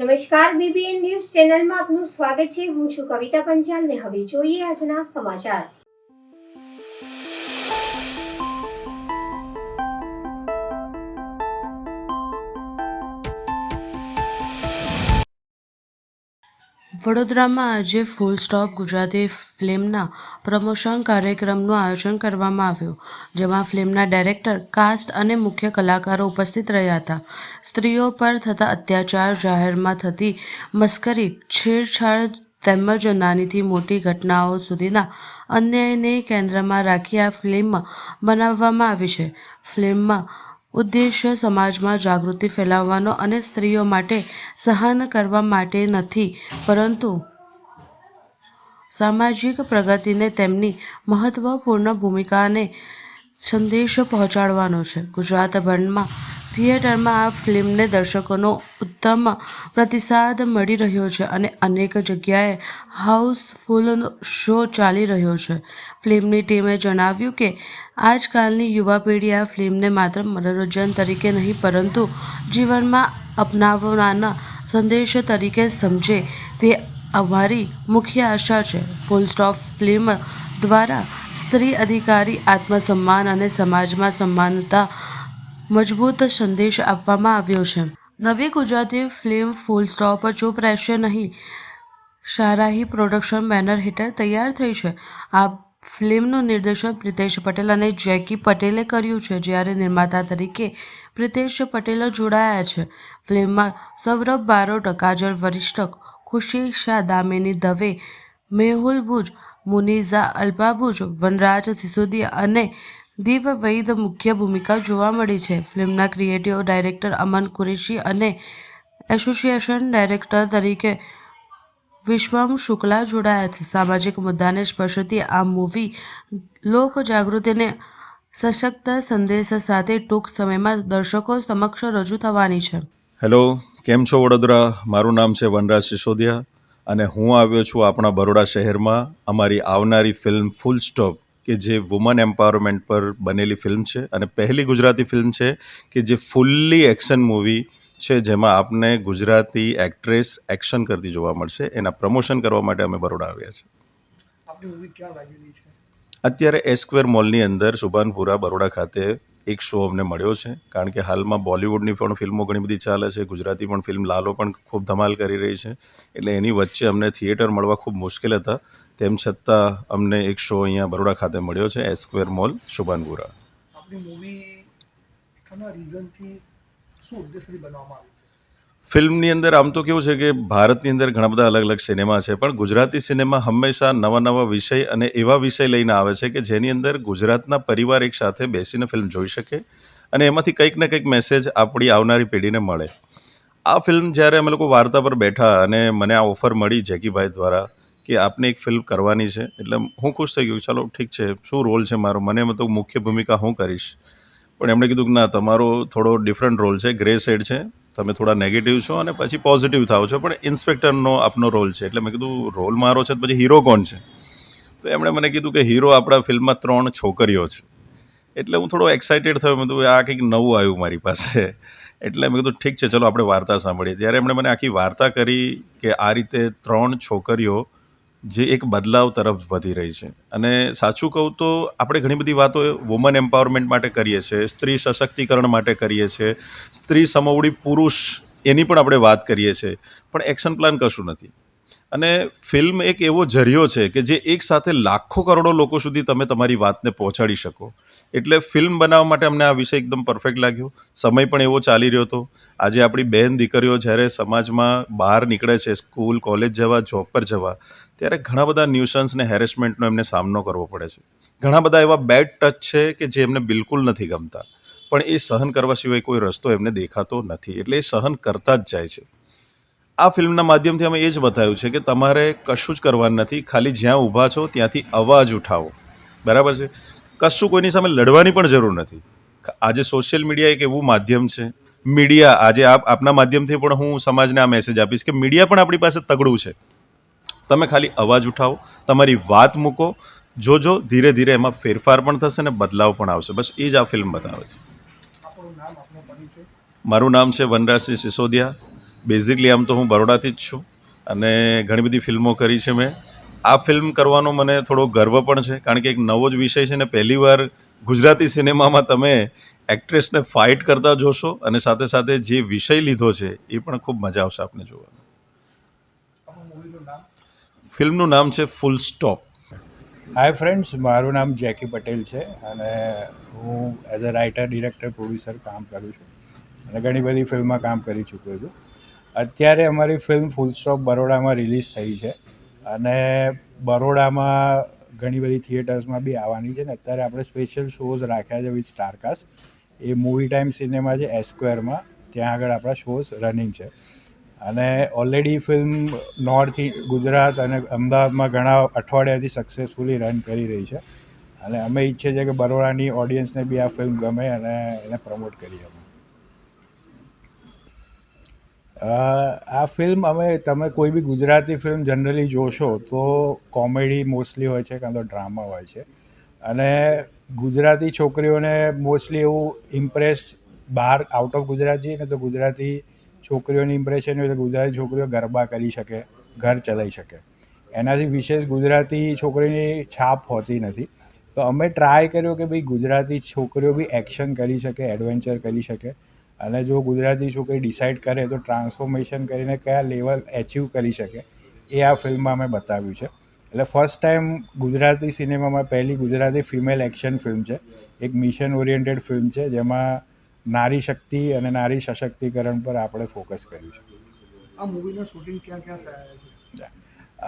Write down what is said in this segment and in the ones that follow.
નમસ્કાર, BBN news ચેનલમાં આપનું સ્વાગત છે. હું છું કવિતા પંચાલ ને હવે જોઈએ આજના સમાચાર. વડોદરામાં આજે ફૂલ સ્ટોપ ગુજરાતી ફિલ્મના પ્રમોશન કાર્યક્રમનું આયોજન કરવામાં આવ્યું, જેમાં ફિલ્મના ડાયરેક્ટર, કાસ્ટ અને મુખ્ય કલાકારો ઉપસ્થિત રહ્યા હતા. સ્ત્રીઓ પર થતા અત્યાચાર, જાહેરમાં થતી મસ્કરી, છેડછાડ તેમજ નાનીથી મોટી ઘટનાઓ સુધીના અન્યાયને કેન્દ્રમાં રાખી આ ફિલ્મ બનાવવામાં આવી છે. ફિલ્મમાં ઉદ્દેશ્ય સમાજમાં જાગૃતિ ફેલાવવાનો અને સ્ત્રીઓ માટે સહન કરવા માટે નથી, પરંતુ સામાજિક પ્રગતિને તેમની મહત્વપૂર્ણ ભૂમિકાને સંદેશ પહોંચાડવાનો છે. ગુજરાતભરમાં થિયેટરમાં આ ફિલ્મને દર્શકોનો ઉત્તમ પ્રતિસાદ મળી રહ્યો છે અને અનેક જગ્યાએ હાઉસફુલ શો ચાલી રહ્યો છે. ફિલ્મની ટીમે જણાવ્યું કે આજકાલની યુવા પેઢી આ ફિલ્મને માત્ર મનોરંજન તરીકે નહીં, પરંતુ જીવનમાં અપનાવવાના સંદેશ તરીકે સમજે, તે અમારી મુખ્ય આશા છે. ફૂલ સ્ટોપ ફિલ્મ દ્વારા સ્ત્રી અધિકારી, આત્મસન્માન અને સમાજમાં સમાનતા મજબૂત સંદેશ આપવામાં આવ્યો છે. નવી ગુજરાતી ફિલ્મ ફૂલ સ્ટોપ ચૂપ રહેશે નહીં શાહરાહી પ્રોડક્શન બેનર હેઠળ તૈયાર થઈ છે. આ ફિલ્મનું નિર્દેશન પ્રિતેશ પટેલ અને જેકી પટેલે કર્યું છે, જ્યારે નિર્માતા તરીકે પ્રિતેશ પટેલ જોડાયા છે. ફિલ્મમાં સૌરભ બારોટ, કાજલ વરિષ્ઠ, ખુશી શાહ, દામિની દવે, મેહુલ ભુજ, મુનીઝા અલ્પા ભુજ, વનરાજ સિસોદિયા અને દીવ વૈદ મુખ્ય ભૂમિકા જોવા મળી છે. ફિલ્મના ક્રિએટિવ ડાયરેક્ટર અમન કુરેશી અને એસોસિએશન ડાયરેક્ટર તરીકે વિશ્વમ શુક્લા જોડાયા છે. સામાજિક મુદ્દાને સ્પર્શતી આ મૂવી લોક જાગૃતિને સશક્ત સંદેશ સાથે ટૂંક સમયમાં દર્શકો સમક્ષ રજૂ થવાની છે. હેલો, કેમ છો વડોદરા? મારું નામ છે વનરાજ સિસોદિયા અને હું આવ્યો છું આપણા બરોડા શહેરમાં અમારી આવનારી ફિલ્મ ફૂલ સ્ટોપ, કે જે વુમન એમ્પાવરમેન્ટ પર બનેલી ફિલ્મ છે અને પહેલી ગુજરાતી ફિલ્મ છે કે જે ફૂલ્લી એક્શન મૂવી છે, જેમાં આપને ગુજરાતી એક્ટ્રેસ એક્શન કરતી જોવા મળશે. એના પ્રમોશન કરવા માટે અમે બરોડા આવ્યા છીએ. આપની મૂવી ક્યાં લાગેલી છે? અત્યારે એસ્ક્વેર મોલની અંદર સુભાનપુરા બરોડા ખાતે એક શો અમને મળ્યો છે, કારણ કે હાલમાં બોલિવૂડની પણ ફિલ્મો ઘણી બધી ચાલે છે, ગુજરાતી પણ ફિલ્મ લાલો પણ ખૂબ ધમાલ કરી રહી છે, એટલે એની વચ્ચે અમને થિયેટર મળવા ખૂબ મુશ્કેલ હતા. તેમ છતાં અમને એક શો અહીંયા બરોડા ખાતે મળ્યો છે, એસ્ક્વેર મોલ સુભાનપુરા. આપની મૂવી શાના રીઝનથી, શું ઉદ્દેશથી બનાવવામાં આવી? ફિલ્મની અંદર આમ તો કેવું છે કે ભારતની અંદર ઘણા બધા અલગ અલગ સિનેમા છે, પણ ગુજરાતી સિનેમા હંમેશા નવા નવા વિષય અને એવા વિષય લઈને આવે છે કે જેની અંદર ગુજરાતના પરિવાર એક સાથે બેસીને ફિલ્મ જોઈ શકે અને એમાંથી કંઈક ને કંઈક મેસેજ આપણી આવનારી પેઢીને મળે. આ ફિલ્મ જ્યારે અમે લોકો વાર્તા પર બેઠા અને મને આ ઓફર મળી જેકીભાઈ દ્વારા કે આપને એક ફિલ્મ કરવાની છે, એટલે હું ખુશ થઈ ગયો. ચાલો ઠીક છે, શું રોલ છે મારો, મને તો મુખ્ય ભૂમિકા હું કરીશ, પણ એમણે કીધું કે ના, તમારો થોડો ડિફરન્ટ રોલ છે, ગ્રે શેડ છે, તમે થોડા નેગેટિવ છો અને પછી પોઝિટિવ થાવ છો, પણ ઇન્સ્પેક્ટરનો આપનો રોલ છે. એટલે મેં કીધું રોલ મારો છે, પછી હીરો કોણ છે? તો એમણે મને કીધું કે હીરો આપણા ફિલ્મમાં 3 છોકરીઓ છે. એટલે હું થોડો એક્સાઇટેડ થયો. મેં કીધું આ કંઈક નવું આવ્યું મારી પાસે. એટલે મેં કીધું ઠીક છે, ચલો આપણે વાર્તા સાંભળીએ. ત્યારે એમણે મને આખી વાર્તા કરી કે આ રીતે 3 છોકરીઓ જે એક બદલાવ તરફ વધી રહી છે. અને સાચું કહું તો આપણે ઘણી બધી વાતો વુમન એમ્પાવરમેન્ટ માટે કરીએ છીએ, સ્ત્રી સશક્તિકરણ માટે કરીએ છીએ, સ્ત્રી સમવડી પુરુષ એની પણ આપણે વાત કરીએ છીએ, પણ એક્શન પ્લાન કશું નથી. અને ફિલ્મ એક એવો જરિયો છે કે જે એક સાથે લાખો કરોડો લોકો સુધી તમે તમારી વાતને પહોંચાડી શકો. એટલે ફિલ્મ બનાવવા માટે અમને આ વિષય એકદમ પરફેક્ટ લાગ્યો. સમય પણ એવો ચાલી રહ્યો હતો. આજે આપણી બહેન દીકરીઓ જ્યારે સમાજમાં બહાર નીકળે છે, સ્કૂલ કોલેજ જવા, જોબ પર જવા, ત્યારે ઘણા બધા ન્યુસન્સ ને હેરેસમેન્ટનો એમને સામનો કરવો પડે છે. ઘણા બધા એવા બેડ ટચ છે કે જે એમને બિલકુલ નથી ગમતા, પણ એ સહન કરવા સિવાય કોઈ રસ્તો એમને દેખાતો નથી, એટલે એ સહન કરતા જ જાય છે. આ ફિલ્મના માધ્યમથી અમે એ જ બતાવ્યું છે કે તમારે કશું જ કરવાનું નથી, ખાલી જ્યાં ઊભા છો ત્યાંથી અવાજ ઉઠાવો. બરાબર છે? કશું કોઈની સામે લડવાની પણ જરૂર નથી. આજે સોશિયલ મીડિયા એક એવું માધ્યમ છે, મીડિયા, આજે આપના માધ્યમથી પણ હું સમાજને આ મેસેજ આપીશ કે મીડિયા પણ આપણી પાસે તગડું છે. તમે ખાલી અવાજ ઉઠાવો, તમારી વાત મૂકો, જોજો ધીરે ધીરે એમાં ફેરફાર પણ થશે ને બદલાવ પણ આવશે. બસ એ જ આ ફિલ્મ બતાવે છે. આપણું નામ, આપનો પરિચય? મારું નામ છે વનરાજસિંહ સિસોદિયા બેઝિકલી આમ તો હું બરોડાથી જ છું અને ઘણી બધી ફિલ્મો કરી છે મેં. આ ફિલ્મ કરવાનો મને થોડો ગર્વ પણ છે, કારણ કે એક નવો જ વિષય છે ને પહેલીવાર ગુજરાતી સિનેમામાં તમે એક્ટ્રેસને ફાઇટ કરતા જોશો અને સાથે સાથે જે વિષય લીધો છે એ પણ ખૂબ મજા આવશે આપને જોવાનું. આપણું મૂવીનું નામ? ફિલ્મનું નામ છે ફૂલ સ્ટોપ. હાય ફ્રેન્ડ્સ, મારું નામ જેકી પટેલ છે અને હું એઝ અ રાઇટર, ડિરેક્ટર, પ્રોડ્યુસર કામ કરું છું અને ઘણી બધી ફિલ્મમાં કામ કરી ચૂક્યો છું. અત્યારે અમારી ફિલ્મ ફૂલ સ્ટોપ બરોડામાં રિલીઝ થઈ છે અને બરોડામાં ઘણી બધી થિયેટર્સમાં બી આવવાની છે ને અત્યારે આપણે સ્પેશિયલ શોઝ રાખ્યા છે with star cast. A movie time cinema છે એસ્ક્વેરમાં, ત્યાં આગળ આપણા શોઝ રનિંગ છે અને ઓલરેડી ફિલ્મ નોર્થ ગુજરાત અને અમદાવાદમાં ઘણા અઠવાડિયાથી સક્સેસફુલી રન કરી રહી છે અને અમે ઈચ્છીએ છીએ કે બરોડાની ઓડિયન્સને બી આ ફિલ્મ ગમે અને એને પ્રમોટ કરીએ અમે. આ ફિલ્મ તમે કોઈ બી ગુજરાતી ફિલ્મ જનરલી જોશો તો કોમેડી મોસ્ટલી હોય છે કાં તો ડ્રામા હોય છે અને ગુજરાતી છોકરીઓને મોસ્ટલી એવું ઇમ્પ્રેસ બહાર આઉટ ઓફ ગુજરાત જઈએ ને તો ગુજરાતી છોકરીઓની ઇમ્પ્રેશન હોય તો ગુજરાતી છોકરીઓ ગરબા કરી શકે, ઘર ચલાવી શકે. એનાથી વિશેષ ગુજરાતી છોકરીની છાપ હોતી નથી. તો અમે ટ્રાય કર્યો કે ભાઈ ગુજરાતી છોકરીઓ બી એક્શન કરી શકે, એડવેન્ચર કરી શકે અને જો ગુજરાતી છોકરી ડિસાઇડ કરે તો ટ્રાન્સફોર્મેશન કરીને કયા લેવલ એચીવ કરી શકે એ આ ફિલ્મમાં અમે બતાવ્યું છે. એટલે ફર્સ્ટ ટાઈમ ગુજરાતી સિનેમામાં પહેલી ગુજરાતી ફિમેલ એક્શન ફિલ્મ છે. એક મિશન ઓરિએન્ટેડ ફિલ્મ છે જેમાં નારી શક્તિ અને નારી સશક્તિકરણ પર આપણે ફોકસ કર્યું છે. આ મૂવીનું શૂટિંગ ક્યાં ક્યાં થયા છે?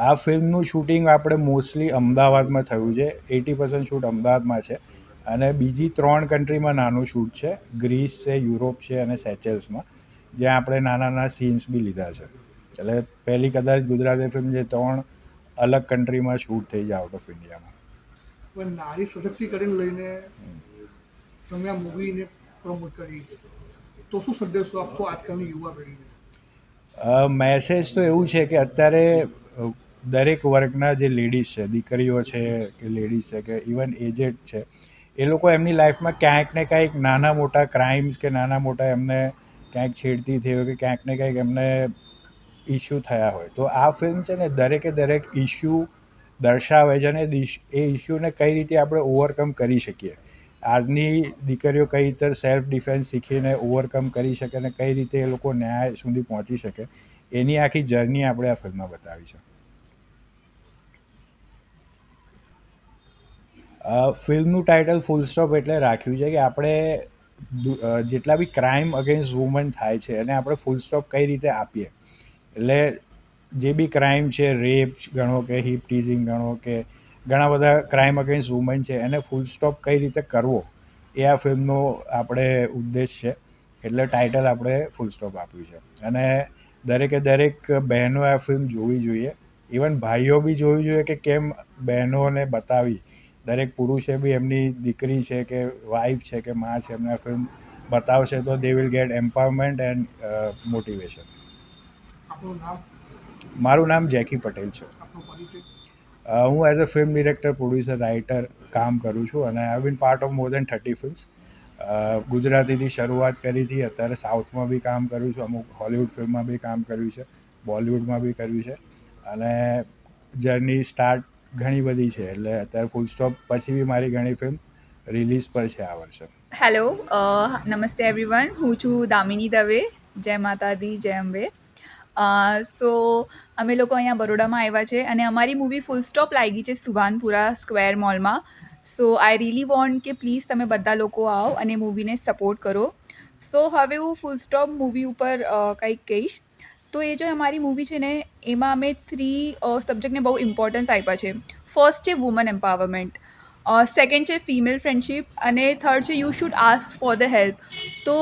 આ ફિલ્મનું શૂટિંગ આપણે મોસ્ટલી અમદાવાદમાં થયું છે. 80% શૂટ અમદાવાદમાં છે અને બીજી 3 કન્ટ્રીમાં નાનું શૂટ છે. ગ્રીસ છે, યુરોપ છે અને સેચેલ્સમાં, જ્યાં આપણે નાના નાના સીન્સ બી લીધા છે. એટલે પહેલી કદાચ ગુજરાતી ફિલ્મ જે 3 અલગ કન્ટ્રીમાં શૂટ થઈ જાય આઉટ ઓફ ઇન્ડિયામાં. હવે નારી સશક્તિકરણ લઈને તમે આ મૂવીને પ્રમોટ કરી છે, તો શું સંદેશો આપશો આજકાલની યુવા પેઢીને? મેસેજ તો એવું છે કે અત્યારે દરેક વર્ગના જે લેડીઝ છે, દીકરીઓ છે કે લેડીઝ છે કે ઇવન એજેડ છે, એ લોકો એમની લાઈફમાં ક્યાંક ને ક્યાંક નાના મોટા ક્રાઇમ્સ કે નાના મોટા એમને ક્યાંક છેડતી થઈ હોય કે ક્યાંક ને ક્યાંક એમને ઇસ્યુ થયા હોય, તો આ ફિલ્મ છે ને દરેક ઇસ્યુ દર્શાવે છે અને એ ઇસ્યુને કઈ રીતે આપણે ઓવરકમ કરી શકીએ. આજની દીકરીઓ કઈ રીતે સેલ્ફ ડિફેન્સ શીખીને ઓવરકમ કરી શકે અને કઈ રીતે એ લોકો ન્યાય સુધી પહોંચી શકે, એની આખી જર્ની આપણે આ ફિલ્મમાં બતાવી છે. ફિલ્મનું ટાઇટલ ફૂલ સ્ટોપ એટલે રાખ્યું છે કે આપણે જેટલા બી ક્રાઇમ અગેન્સ્ટ વુમન થાય છે એને આપણે ફૂલ સ્ટોપ કઈ રીતે આપીએ. એટલે જે બી ક્રાઇમ છે, રેપ ગણો કે હિપ ટીઝિંગ ગણો કે ઘણા બધા ક્રાઇમ અગેન્સ્ટ વુમન છે, એને ફૂલ સ્ટોપ કઈ રીતે કરવો એ આ ફિલ્મનો આપણે ઉદ્દેશ છે. એટલે ટાઇટલ આપણે ફૂલ સ્ટોપ આપ્યું છે અને દરેક બહેનો આ ફિલ્મ જોવી જોઈએ. ઇવન ભાઈઓ બી જોવી જોઈએ કે કેમ બહેનોને બતાવી. દરેક પુરુષે બી એમની દીકરી છે કે વાઈફ છે કે મા છે એમને આ ફિલ્મ બતાવશે તો they will get empowerment and motivation. આપણું નામ? મારું નામ જેકી પટેલ છે. આપણો પરિચય? હું as a film director, producer, writer કામ કરું છું અને I been part of more than 30 films. ગુજરાતીથી શરૂઆત કરી હતી, અત્યારે સાઉથમાં બી કામ કર્યું છું, અમુક હોલિવૂડ ફિલ્મમાં બી કામ કર્યું છે, બોલિવૂડમાં બી કર્યું છે અને જર્ની સ્ટાર્ટ ઘણી બધી છે. એટલે અત્યારે ફૂલ સ્ટોપ પછી બી મારી ઘણી ફિલ્મ રિલીઝ પર છે આ વર્ષે. હેલો, નમસ્તે એવરીવન. હું છું દામિની દવે. જય માતા દી, જય અંબે. સો અમે લોકો અહીંયા બરોડામાં આવ્યા છે અને અમારી મૂવી ફૂલ સ્ટોપ લાગી છે સુભાનપુરા સ્ક્વેર મોલમાં. સો આઈ રિયલી વોન્ટ કે પ્લીઝ તમે બધા લોકો આવો અને મૂવીને સપોર્ટ કરો. સો હવે હું ફૂલ સ્ટોપ મૂવી ઉપર કંઈક કહીશ. તો એ જો અમારી મૂવી છે ને એમાં અમે 3 સબ્જેક્ટને બહુ ઇમ્પોર્ટન્સ આપ્યા છે. ફર્સ્ટ છે વુમન એમ્પાવરમેન્ટ, સેકન્ડ છે ફિમેલ ફ્રેન્ડશિપ અને થર્ડ છે you should ask for the help. તો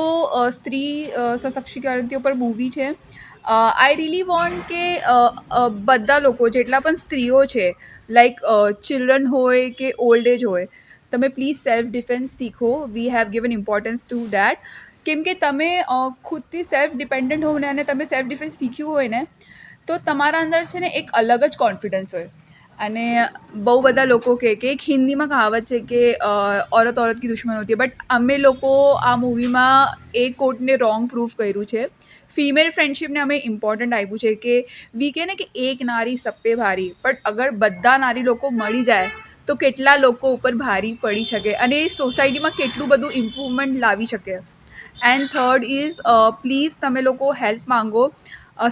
સ્ત્રી સશક્તિકરણથી ઉપર મૂવી છે. આઈ રિયલી વોન્ટ કે બધા લોકો જેટલા પણ સ્ત્રીઓ છે, લાઈક ચિલ્ડ્રન હોય કે ઓલ્ડ એજ હોય, તમે પ્લીઝ સેલ્ફ ડિફેન્સ શીખો. We have given importance two that. કેમ કે તમે ખુદથી સેલ્ફ ડિપેન્ડન્ટ હો ને અને તમે સેલ્ફ ડિફેન્સ શીખ્યું હોય ને તો તમારા અંદર છે ને એક અલગ જ કોન્ફિડન્સ હોય. અને બહુ બધા લોકો કહે કે એક હિન્દીમાં કહાવત છે કે औरत औरत की दुश्मन होती है, બટ અમે લોકો આ મૂવીમાં એ કોટને રોંગ પ્રૂફ કર્યું છે. ફિમેલ ફ્રેન્ડશિપને અમે ઇમ્પોર્ટન્ટ આપ્યું છે કે વી કે ને કે એક નારી સબ પે ભારી, બટ અગર બધા નારી લોકો મળી જાય તો કેટલા લોકો ઉપર ભારી પડી શકે અને એ સોસાયટીમાં કેટલું બધું ઇમ્પ્રુવમેન્ટ લાવી શકે. એન્ડ થર્ડ ઇઝ પ્લીઝ તમે લોકો હેલ્પ માંગો.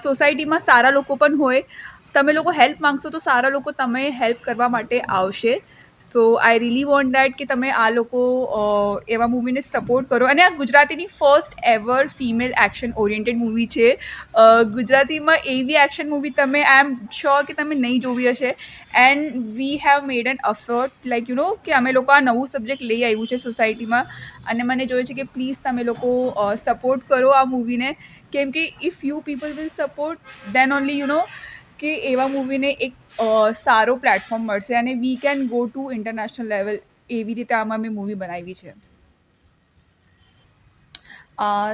સોસાયટીમાં સારા લોકો પણ હોય, તમે લોકો હેલ્પ માંગશો તો સારા લોકો તમે હેલ્પ કરવા માટે આવશે. સો આઈ રિયલી વોન્ટ દેટ કે તમે આ લોકો એવા મૂવીને સપોર્ટ કરો. અને આ ગુજરાતીની first ever female action oriented movie છે. ગુજરાતીમાં એવી એક્શન મૂવી તમે આઈ એમ શ્યોર કે તમે નહીં જોવી હશે. And we have made an effort like કે અમે લોકો આ નવું સબ્જેક્ટ લઈ આવ્યું છે સોસાયટીમાં અને મને જોઈએ છે કે પ્લીઝ તમે લોકો સપોર્ટ કરો આ મૂવીને, કેમ કે if you people will support then only કે એવા મૂવીને એક સારો પ્લેટફોર્મ મળશે અને we can go to international level. એવી રીતે આમાં મેં મૂવી બનાવી છે.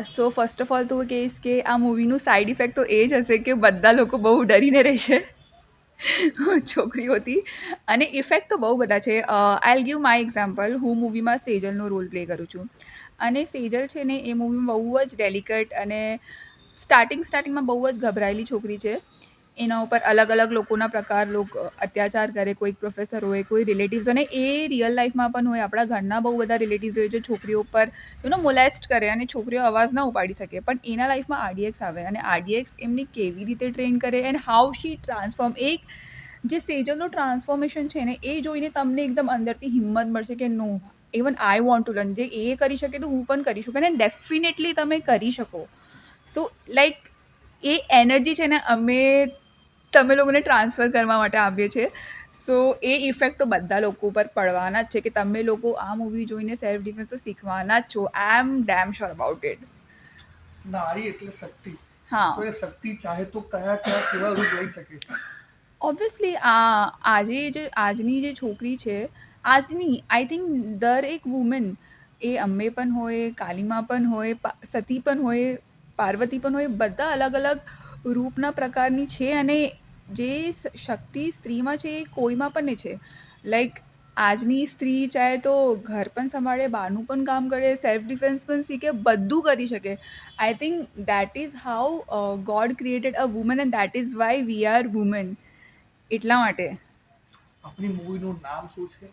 સો ફર્સ્ટ ઓફ ઓલ તો હું કહીશ કે આ મૂવીનું સાઇડ ઇફેક્ટ તો એ જ હશે કે બધા લોકો બહુ ડરીને રહેશે છોકરીઓથી. અને ઇફેક્ટ તો બહુ બધા છે. આઈ ગીવ માય એક્ઝામ્પલ. હું મૂવીમાં સેજલનો રોલ પ્લે કરું છું અને સેજલ છે ને એ મૂવીમાં બહુ જ ડેલિકેટ અને સ્ટાર્ટિંગમાં બહુ જ ગભરાયેલી છોકરી છે. એના ઉપર અલગ અલગ લોકોના પ્રકાર અત્યાચાર કરે, કોઈક પ્રોફેસર હોય, કોઈ રિલેટિવ્સ, અને એ રિયલ લાઈફમાં પણ હોય. આપણા ઘરના બહુ બધા રિલેટિવ્સ હોય જે છોકરીઓ ઉપર મોલેસ્ટ કરે અને છોકરીઓ અવાજ ના ઉપાડી શકે, પણ એના લાઈફમાં આરડીએક્સ આવે અને આરડીએક્સ એમને કેવી રીતે ટ્રેન કરે એન્ડ હાઉ શી ટ્રાન્સફોર્મ. એક જે સેજલનું ટ્રાન્સફોર્મેશન છે ને એ જોઈને તમને એકદમ અંદરથી હિંમત મળશે કે no, even I want to learn. જે એ કરી શકે તો હું પણ કરી શકું અને ડેફિનેટલી તમે કરી શકો. સો લાઈક એ એનર્જી છે ને અમે તમે લોકોને ટ્રાન્સફર કરવા માટે આપીએ છીએ. સો એ ઇફેક્ટ તો બધા લોકો ઉપર પડવાના જ છે કે તમે લોકો આ મૂવી જોઈને સેલ્ફ ડિફેન્સ તો શીખવાના જ છો. આઈ એમ ડેમ શ્યોર અબાઉટ ઇટ. નારી એટલે શક્તિ. હા, તો એ શક્તિ ચાહે તો કયા કેવા રૂપ લઈ શકે છે? ઓબ્વિયસલી આજની જે છોકરી છે, આજની આઈ થિંક દરેક વુમેન, એ અંબે પણ હોય, કાલીમાં પણ હોય, સતી પણ હોય, પાર્વતી પણ હોય, બધા અલગ અલગ રૂપના પ્રકારની છે અને જે શક્તિ સ્ત્રીમાં છે એ કોઈમાં પણ નહીં છે. લાઈક આજની સ્ત્રી ચાહે તો ઘર પણ સંભાળે, બહારનું પણ કામ કરે, સેલ્ફ ડિફેન્સ પણ શીખે, બધું કરી શકે. I think that is how God created a woman and that is why we are woman. એટલા માટે આપણી મૂવીનું નામ શું છે?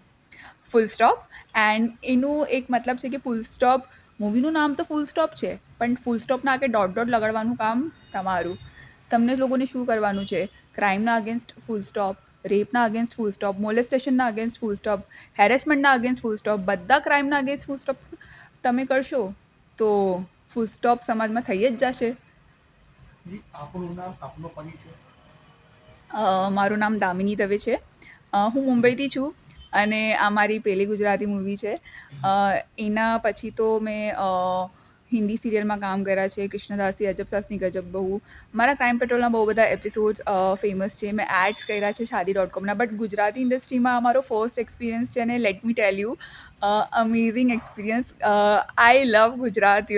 Full stop. એન્ડ એનું એક મતલબ છે કે ફૂલ સ્ટોપ, મૂવીનું નામ તો ફૂલ સ્ટોપ છે, પણ ફૂલ સ્ટોપના આગળ ડોટ ડોટ લગાડવાનું કામ તમારું. તમને લોકોને શું કરવાનું છે? ક્રાઇમના અગેન્સ્ટ ફૂલ સ્ટોપ, રેપના અગેન્સ્ટ ફૂલ સ્ટોપ, મોલેસ્ટેશનના અગેન્સ્ટ ફૂલ સ્ટોપ, હેરેસમેન્ટના અગેન્સ્ટ ફૂલ સ્ટોપ, બધા ક્રાઇમના અગેન્સ્ટ ફૂલ સ્ટોપ તમે કરશો તો ફૂલ સ્ટોપ સમાજમાં થઈ જ જશે. જી, આપણું નામ, આપનો પરિચય. મારું નામ દામિની દવે છે. હું મુંબઈથી છું અને આ મારી પહેલી ગુજરાતી મૂવી છે. એના પછી તો મેં હિન્દી સિરિયલમાં કામ કર્યા છે. કૃષ્ણદાસી, અજબ સાસની ગજબ બહુ. મારા ક્રાઇમ પેટ્રોલના બહુ બધા એપિસોડ્સ ફેમસ છે. મેં એડ્સ કર્યા છે shaadi.comના. બટ ગુજરાતી ઇન્ડસ્ટ્રીમાં અમારો ફર્સ્ટ એક્સપિરિયન્સ છે અને let me tell you, amazing experience. I love Gujarat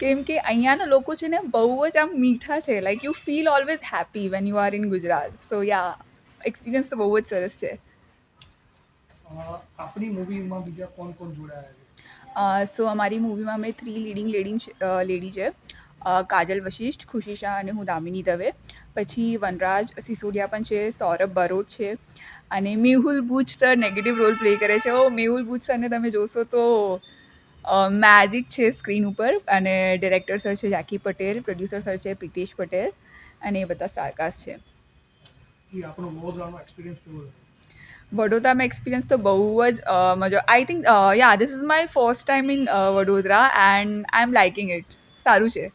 કેમ કે અહીંયાના લોકો છે ને બહુ જ આમ મીઠા છે. Like you feel always happy when you are in Gujarat. So yeah, experience તો બહુ જ સરસ છે. આપણી મૂવીમાં બીજા કોણ કોણ જોડાયા છે? સો અમારી મૂવીમાં મેં 3 લીડિંગ લેડી છે. કાજલ વશિષ્ઠ, ખુશી શાહ અને હું દામિની દવે. પછી વનરાજ સિસોડિયા પણ છે, સૌરભ બરોટ છે અને મેહુલ બુચ સર નેગેટિવ રોલ પ્લે કરે છે. મેહુલ બુચ સરને તમે જોશો તો મેજિક છે સ્ક્રીન ઉપર. અને ડિરેક્ટર સર છે જેકી પટેલ, પ્રોડ્યુસર સર છે પ્રિતેશ પટેલ અને એ બધા સ્ટારકાસ્ટ છે. જી, આપણો વડોદરાનો એક્સપિરિયન્સ કેવો રહ્યો? વડોદરામાં એક્સપિરિયન્સ તો બહુ જ મજા. I think ya this is my first time in Vadodara and I am liking it. સારું છે.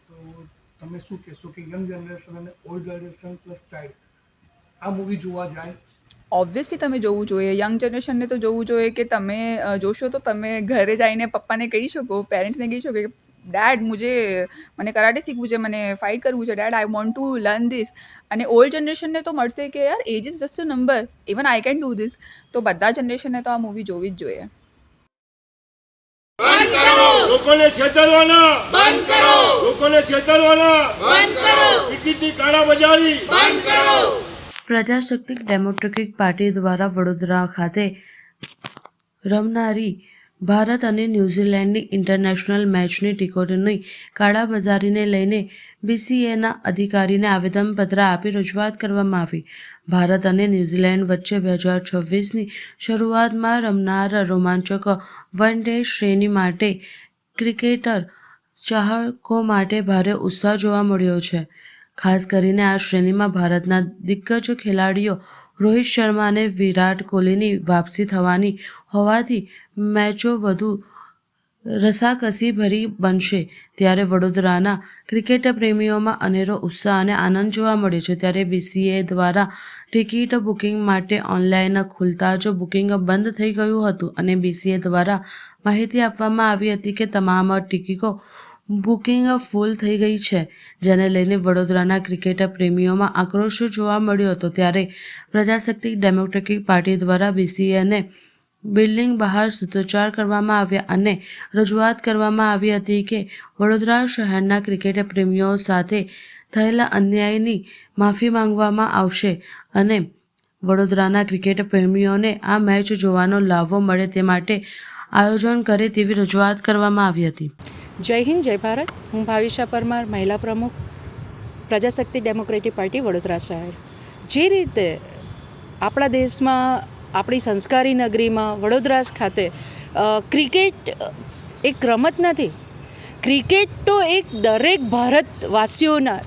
તો તમે શું કહેશો કે યંગ જનરેશન અને ઓલ્ડ જનરેશન પ્લસ ચાઇલ્ડ આ મૂવી જોવા જાય? ઓબ્વિયસલી તમે જોવું જોઈએ. યંગ જનરેશનને તો જોવું જોઈએ કે તમે જોશો તો તમે ઘરે જઈને પપ્પાને કહી શકો, પેરેન્ટ્સને કહી શકો કે ડેડ મને કરાટે શીખવું છે, મને ફાઇટ કરવું છે, dad I want to learn this. અને ઓલ્ડ જનરેશનને તો મળશે કે યાર age is just a number, even I can do this. તો બધા જનરેશનને તો આ મૂવી જોવી જ જોઈએ. લોકોને છેતરવાના બંધ કરો, લોકોને છેતરવાના બંધ કરો, ટિકિટની કાળાબજારી બંધ કરો. પ્રજાશક્તિ ડેમોક્રેટિક પાર્ટી દ્વારા વડોદરા ખાતે રમનારી ભારત અને ન્યૂઝીલેન્ડની ઇન્ટરનેશનલ મેચની ટિકિટોની કાળાબજારીને લઈને BCAના અધિકારીને આવેદનપત્ર આપી રજૂઆત કરવામાં આવી. ભારત અને ન્યૂઝીલેન્ડ વચ્ચે 2026ની શરૂઆતમાં રમાનાર રોમાંચક વન ડે શ્રેણી માટે ક્રિકેટર ચાહકો માટે ભારે ઉત્સાહ જોવા મળ્યો છે. ખાસ કરીને આ શ્રેણીમાં ભારતના દિગ્ગજ ખેલાડીઓ રોહિત શર્મા અને વિરાટ કોહલીની વાપસી થવાની હોવાથી મેચો વધુ રસાકસીભરી બનશે. ત્યારે વડોદરાના ક્રિકેટ પ્રેમીઓમાં અનેરો ઉત્સાહ અને આનંદ જોવા મળ્યો છે. ત્યારે BCA દ્વારા ટિકિટ બુકિંગ માટે ઓનલાઈન ખુલતા જ બુકિંગ બંધ થઈ ગયું હતું અને BCA દ્વારા માહિતી આપવામાં આવી હતી કે તમામ ટિકિટો બુકિંગ ફૂલ થઈ ગઈ છે, જેને લઈને વડોદરાના ક્રિકેટ પ્રેમીઓમાં આક્રોશ જોવા મળ્યો હતો. ત્યારે પ્રજાસત્તાક ડેમોક્રેટિક પાર્ટી દ્વારા BCAને બિલ્ડિંગ બહાર સૂત્રોચ્ચાર કરવામાં આવ્યા અને રજૂઆત કરવામાં આવી હતી કે વડોદરા શહેરના ક્રિકેટ પ્રેમીઓ સાથે થયેલા અન્યાયની માફી માંગવામાં આવશે અને વડોદરાના ક્રિકેટ પ્રેમીઓને આ મેચ જોવાનો લાભો મળે તે માટે આયોજન કરે તેવી રજૂઆત કરવામાં આવી હતી. જય હિન્દ, જય ભારત. હું ભાવિશા પરમાર, મહિલા પ્રમુખ, પ્રજાશક્તિ ડેમોક્રેટિક પાર્ટી, વડોદરા શહેર. જે રીતે આપણા દેશમાં, આપણી સંસ્કારી નગરીમાં વડોદરા ખાતે ક્રિકેટ એક રમત નથી. ક્રિકેટ તો એક દરેક ભારતવાસીઓના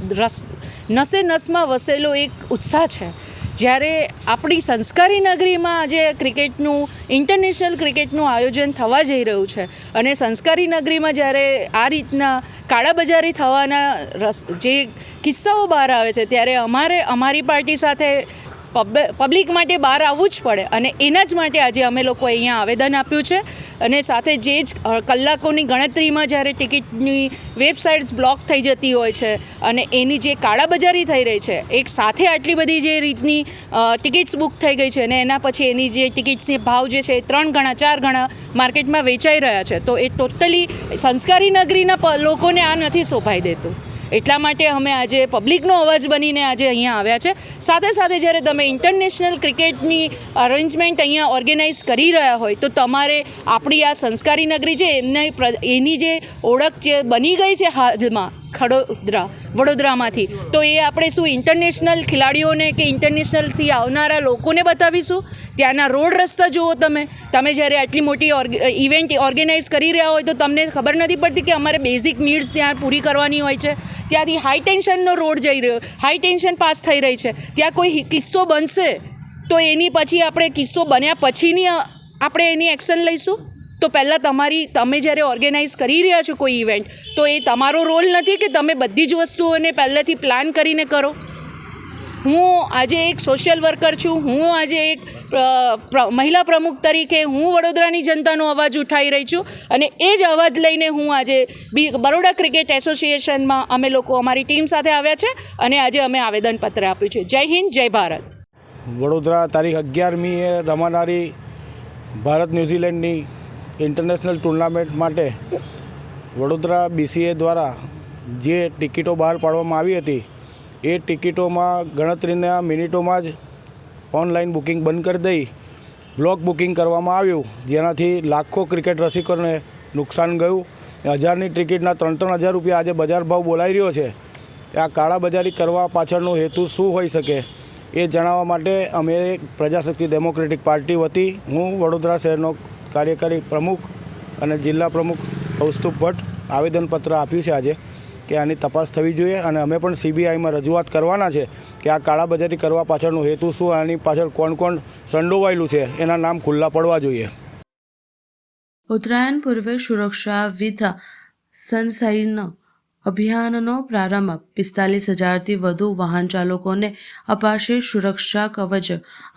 નસે નસમાં વસેલો એક ઉત્સાહ છે. જ્યારે આપણી સંસ્કારી નગરીમાં આજે ક્રિકેટનું ઇન્ટરનેશનલ ક્રિકેટનું આયોજન થવા જઈ રહ્યું છે અને સંસ્કારી નગરીમાં જ્યારે આ રીતના કાળાબજારી થવાના જે કિસ્સાઓ બહાર આવે છે, ત્યારે અમારી પાર્ટી સાથે પબ્લિક માટે બહાર આવવું જ પડે અને એના જ માટે આજે અમે લોકો અહીંયા આવેદન આપ્યું છે. અને સાથે જે જ કલાકોની ગણતરીમાં જ્યારે ટિકિટની વેબસાઇટ્સ બ્લોક થઈ જતી હોય છે અને એની જે કાળાબજારી થઈ રહી છે, એક સાથે આટલી બધી જે રીતની ટિકિટ્સ બુક થઈ ગઈ છે અને એના પછી એની જે ટિકિટ્સની ભાવ જે છે એ 3 ગણા 4 ગણા માર્કેટમાં વેચાઈ રહ્યા છે, તો એ ટોટલી સંસ્કારી નગરીના લોકોને આ નથી શોભાઈ દેતું. એટલા માટે અમે આજે પબ્લિકનો અવાજ બનીને આજે અહીંયા આવ્યા છે. સાથે સાથે જ્યારે તમે ઇન્ટરનેશનલ ક્રિકેટની અરેન્જમેન્ટ અહીંયા ઓર્ગેનાઇઝ કરી રહ્યા હોય તો તમારે આપણી આ સંસ્કારી નગરી છે એની જે ઓળખ જે બની ગઈ છે હાલમાં વડોદરામાંથી, તો એ આપણે શું ઇન્ટરનેશનલ ખેલાડીઓને કે ઇન્ટરનેશનલથી આવનારા લોકોને બતાવીશું? ત્યાંના રોડ રસ્તા જુઓ તમે જ્યારે આટલી મોટી ઇવેન્ટ ઓર્ગેનાઇઝ કરી રહ્યા હોય તો તમને ખબર નથી પડતી કે અમારે બેઝિક નીડ્સ ત્યાં પૂરી કરવાની હોય છે. ત્યાંથી હાઈ ટેન્શનનો રોડ જઈ રહ્યો, હાઈ ટેન્શન પાસ થઈ રહી છે. ત્યાં કોઈ કિસ્સો બનશે તો એની પછી આપણે કિસ્સો બન્યા પછીની આપણે એની એક્શન લઈશું. તો પહેલાં તમે જ્યારે ઓર્ગેનાઇઝ કરી રહ્યા છો કોઈ ઇવેન્ટ, તો એ તમારો રોલ નથી કે તમે બધી જ વસ્તુઓને પહેલેથી પ્લાન કરીને કરો. હું આજે એક સોશિયલ વર્કર છું, હું આજે એક મહિલા પ્રમુખ તરીકે હું વડોદરાની જનતાનો અવાજ ઉઠાવી રહી છું અને એ જ અવાજ લઈને હું આજે બરોડા ક્રિકેટ એસોસિએશનમાં અમે લોકો અમારી ટીમ સાથે આવ્યા છે અને આજે અમે આવેદનપત્ર આપ્યું છે. જય હિન્દ, જય ભારત. વડોદરા તારીખ 11મીએ રમાનારી ભારત ન્યૂઝીલેન્ડની ઇન્ટરનેશનલ ટુર્નામેન્ટ માટે વડોદરા BCA દ્વારા જે ટિકિટો બહાર પાડવામાં આવી હતી એ ટિકિટોમાં ગણતરીના મિનિટોમાં જ ઓનલાઈન બુકિંગ બંધ કરી દઈ બ્લોક બુકિંગ કરવામાં આવ્યું, જેનાથી લાખો ક્રિકેટ રસિકોને નુકસાન ગયું. 1000ની ટિકિટના 3,000 રૂપિયા આજે બજાર ભાવ બોલાઈ રહ્યો છે. આ કાળાબજારી કરવા પાછળનો હેતુ શું હોઈ શકે એ જણાવવા માટે અમે પ્રજાશક્તિ ડેમોક્રેટિક પાર્ટી વતી હું વડોદરા શહેરનો કાર્યકારી પ્રમુખ અને જિલ્લા પ્રમુખ કૌસ્તુભ ભટ્ટ આવેદનપત્ર આપ્યું છે આજે કે આની તપાસ થવી જોઈએ અને અમે પણ CBIમાં રજૂઆત કરવાના છે કે આ કાળાબજારી કરવા પાછળનો હેતુ શું, આની પાછળ કોણ કોણ સંડોવાયેલું છે એના નામ ખુલ્લા પડવા જોઈએ. ઉત્તરાયણ પૂર્વે સુરક્ષા વિથ સનશાઇન અભિયાનનો પ્રારંભ. 45,000થી વધુ વાહન ચાલકોને અપાશે સુરક્ષા કવચ.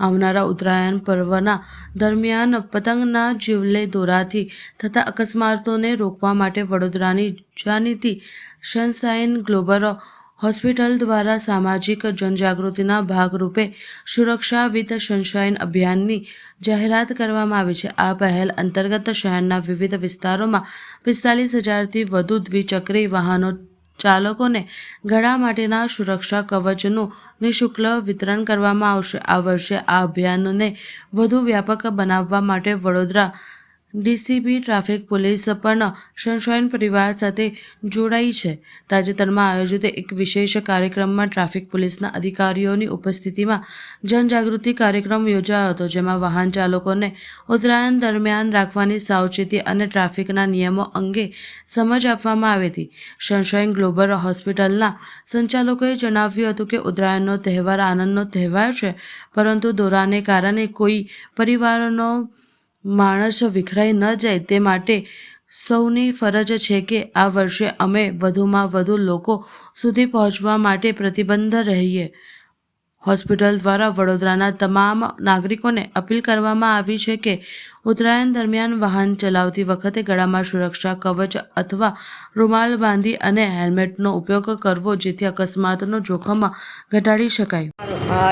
આવનારા ઉત્તરાયણ પર્વના દરમિયાન પતંગના જીવલે દોરાથી થતા અકસ્માતોને રોકવા માટે વડોદરાની જાણીતી સનશાઇન ગ્લોબલ હોસ્પિટલ દ્વારા સામાજિક જનજાગૃતિના ભાગરૂપે સુરક્ષા વિથ સનશાઇન અભિયાનની જાહેરાત કરવામાં આવી છે. આ પહેલ અંતર્ગત શહેરના વિવિધ વિસ્તારોમાં 45,000થી વધુ દ્વિચક્રી વાહનો ચાલકોને ગળા માટેના સુરક્ષા કવચનું નિઃશુલ્ક વિતરણ કરવામાં આવશે. આ વર્ષે આ અભિયાનને વધુ વ્યાપક બનાવવા માટે વડોદરા ડીસીબી ટ્રાફિક પોલીસ પણ સનશાઇન પરિવાર સાથે જોડાઈ છે. તાજેતરમાં આયોજિત એક વિશેષ કાર્યક્રમમાં ટ્રાફિક પોલીસના અધિકારીઓની ઉપસ્થિતિમાં જનજાગૃતિ કાર્યક્રમ યોજાયો હતો, જેમાં વાહન ચાલકોને ઉત્તરાયણ દરમિયાન રાખવાની સાવચેતી અને ટ્રાફિકના નિયમો અંગે સમજ આપવામાં આવી હતી. સનશાઇન ગ્લોબલ હોસ્પિટલના સંચાલકોએ જણાવ્યું હતું કે ઉત્તરાયણનો તહેવાર આનંદનો તહેવાર છે, પરંતુ દોરાને કારણે કોઈ પરિવારનો માણસ વિખરાઈ ન જાય તે માટે સૌની ફરજ છે કે આ વર્ષે અમે વધુમાં વધુ લોકો સુધી પહોંચવા માટે પ્રતિબદ્ધ રહીએ. હોસ્પિટલ દ્વારા વડોદરાના તમામ નાગરિકોને અપીલ કરવામાં આવી છે કે ઉત્તરાયણ દરમિયાન વાહન ચલાવતી વખતે ગળામાં સુરક્ષા કવચ અથવા રૂમાલ બાંધી અને હેલ્મેટનો ઉપયોગ કરવો, જેથી અકસ્માતનું જોખમ ઘટાડી શકાય.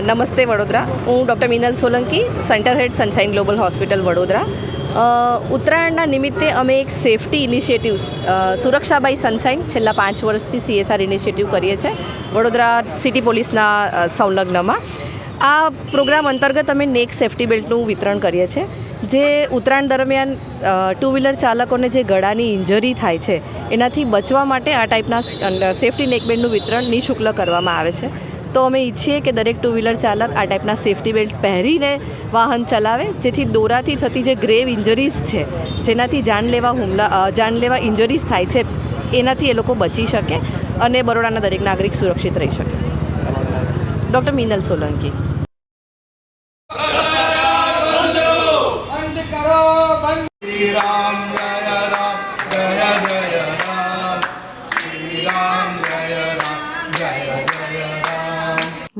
નમસ્તે વડોદરા, હું doctor Minal Solanki, centre head Sunshine Global Hospital Vadodara. ઉત્તરાયણના નિમિત્તે અમે એક safety initiatives Suraksha by Sunshine છેલ્લા 5 વર્ષથી CSR ઇનિશિયેટિવ કરીએ છીએ વડોદરા સિટી પોલીસના સંલગ્નમાં. આ પ્રોગ્રામ અંતર્ગત અમે નેક સેફટી બેલ્ટનું વિતરણ કરીએ છીએ, જે ઉત્તરાયણ દરમિયાન ટુ વ્હીલર ચાલકોને જે ગળાની ઇન્જરી થાય છે એનાથી બચવા માટે આ ટાઈપના સેફટી નેક બેલ્ટનું વિતરણ નિઃશુલ્ક કરવામાં આવે છે. તો અમે ઈચ્છીએ કે દરેક ટુ વ્હીલર ચાલક આ ટાઈપના સેફટી બેલ્ટ પહેરીને વાહન ચલાવે, જેથી દોરાથી થતી જે ગ્રેવ ઇન્જરીઝ છે, જેનાથી જાનલેવા ઇન્જરીઝ થાય છે, એનાથી એ લોકો બચી શકે અને બરોડાના દરેક નાગરિક સુરક્ષિત રહી શકે. ડૉક્ટર મીનલ સોલંકી.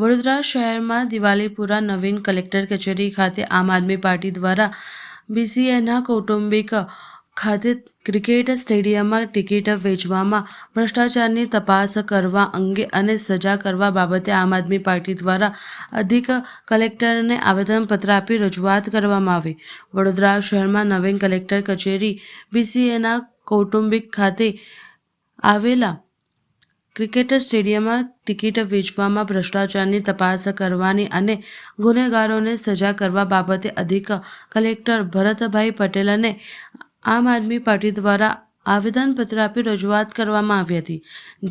વડોદરા શહેરમાં દિવાલીપુરા નવીન કલેક્ટર કચેરી ખાતે આમ આદમી પાર્ટી દ્વારા BCAના કૌટુંબિક ખાતે ક્રિકેટ સ્ટેડિયમમાં ટિકિટ વેચવામાં ભ્રષ્ટાચારની તપાસ કરવા અંગે અને સજા કરવા બાબતે આમ આદમી પાર્ટી દ્વારા અધિક કલેક્ટરને આવેદનપત્ર આપી રજૂઆત કરવામાં આવી. વડોદરા શહેરમાં નવીન કલેક્ટર કચેરી BCAના કૌટુંબિક ખાતે આવેલા ક્રિકેટ સ્ટેડિયમમાં ટિકિટ વેચવામાં ભ્રષ્ટાચારની તપાસ કરવાની અને ગુનેગારોને સજા કરવા બાબતે અધિક કલેક્ટર ભરતભાઈ પટેલને આમ આદમી પાર્ટી દ્વારા આવેદનપત્ર આપી રજૂઆત કરવામાં આવી હતી,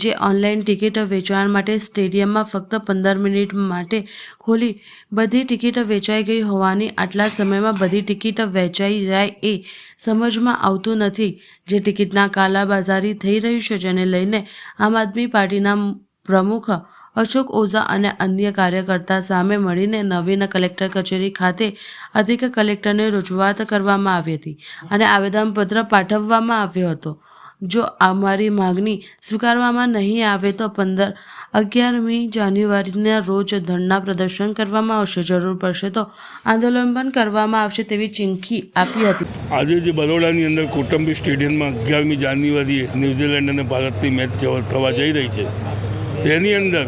જે ઓનલાઈન ટિકિટ વેચાણ માટે સ્ટેડિયમમાં ફક્ત 15 મિનિટ માટે ખોલી બધી ટિકિટ વેચાઈ ગઈ હોવાની આટલા સમયમાં બધી ટિકિટ વેચાઈ જાય એ સમજમાં આવતું નથી, જે ટિકિટના કાલાબાજારી થઈ રહ્યું છે, જેને લઈને આમ આદમી પાર્ટીના પ્રમુખ અશોક ઓઝા અને અન્ય કાર્યકર્તા સામે મળીને નવીન કલેક્ટર કચેરી ખાતે અધિક કલેક્ટરને રજૂઆત કરવામાં આવી હતી અને આવેદનપત્ર પાઠવવામાં આવ્યો હતો. જો અમારી માગણી સ્વીકારવામાં નહીં આવે તો 11મી જાન્યુઆરીના રોજ ધરણા પ્રદર્શન કરવામાં આવશે. જરૂર પડશે તો આંદોલન પણ કરવામાં આવશે તેવી ચીમકી આપી હતી. આજે જે બરોડાની અંદર કૌટુંબિક સ્ટેડિયમમાં 11મી જાન્યુઆરીએ ન્યૂઝીલેન્ડ અને ભારતની મેચ થવા જઈ રહી છે, તેની અંદર